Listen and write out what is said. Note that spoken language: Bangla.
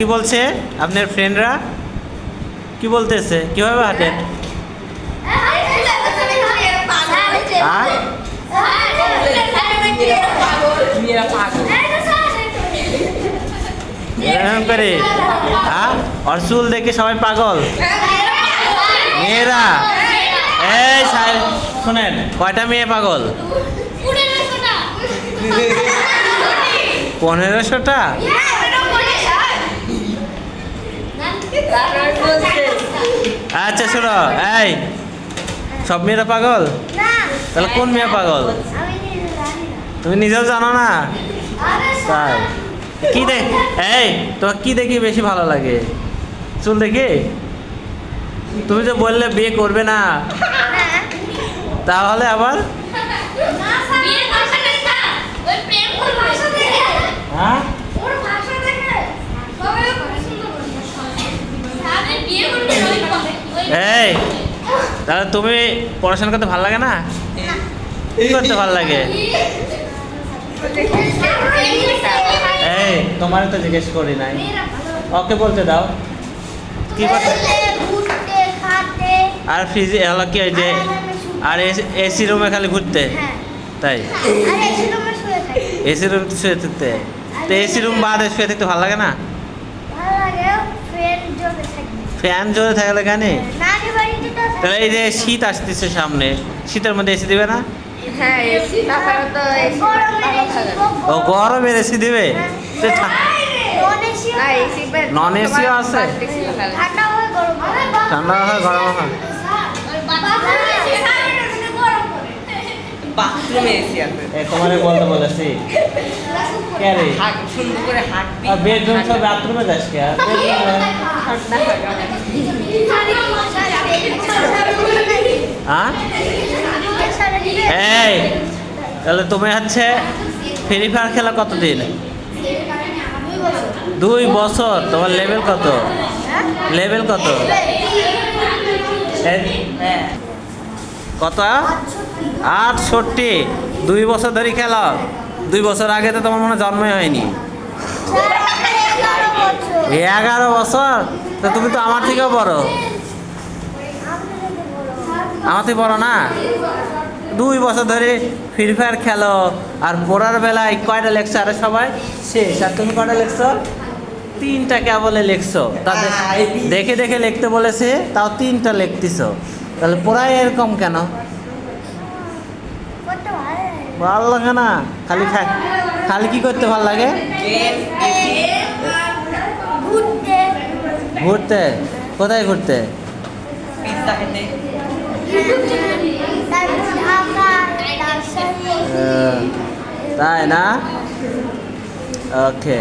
কি বলছে আপনার ফ্রেন্ডরা? কি বলতেছে? কিভাবে হাঁটেন? এরকম করে আর চুল দেখে সবাই পাগল? মেয়েরা? এই শুনেন, কয়টা মেয়ে পাগল? 1500টা? আচ্ছা শোনো, এই সব মেয়েরা পাগল? তাহলে কোন মেয়ে পাগল? তুমি নিজেও জানো না? তাই কি এই তোমার কি দেখি বেশি ভালো লাগে? চুল দেখে? তুমি যে বললে বিয়ে করবে না, তাহলে আবার হ্যাঁ এই তাহলে তুমি পড়াশোনা করতে ভালো লাগে না? কি করতে ভালো লাগে? এই তোমার তো জিজ্ঞেস করি নাই, ওকে বলতে দাও কি করতে। আর ফ্রিজ হলো কি ওই যে আর এসি রুমে খালি ঘুরতে? তাই এসি রুম শুয়ে থাকতে? তো এসি রুম বাদে শুয়ে থাকতে ভালো লাগে না? ফ্যান জোরে থাকলে কেন? তাহলে এই যে শীত আসতেছে সামনে, শীতের মধ্যে এসি দিবে না? ও গরমের এসি দিবে? নন এসিও আছে? ঠান্ডা হয় গরম হয়? বাথরুমে এসি আছে। তোমারে বলতে বলেছি কে রে? সুন্দর করে হাঁটবি। বেডরুম সব বাথরুমে যাস কে? হ্যাঁ এই তাহলে তুমি হচ্ছে ফ্রি ফায়ার খেলা কতদিন? 2 বছর। তোমার লেভেল কত? লেভেল কত? কত? 68। 2 বছর ধরে খেলো? 2 বছর আগে তো তোমার মনে হয় জন্মই হয়নি। 11 বছর? তো তুমি তো আমার থেকেও বড়। আমার থেকে বড় না? 2 বছর ধরে ফ্রি ফায়ার খেলো আর পড়ার বেলায় কয়টা লেকচার সবাই শেষ, আর তুমি কয়টা লেকচার? 3টা কেবলে লিখছো। তাদের দেখে দেখে লিখতে বলেছে, তাও 3টা লিখতেছ। তাহলে পড়ায় এরকম কেন? ভালো লাগে না? খালি খালি কি করতে ভালো লাগে? ঘুরতে? কোথায় ঘুরতে? পিৎজা খেতে। তাই না? ওকে।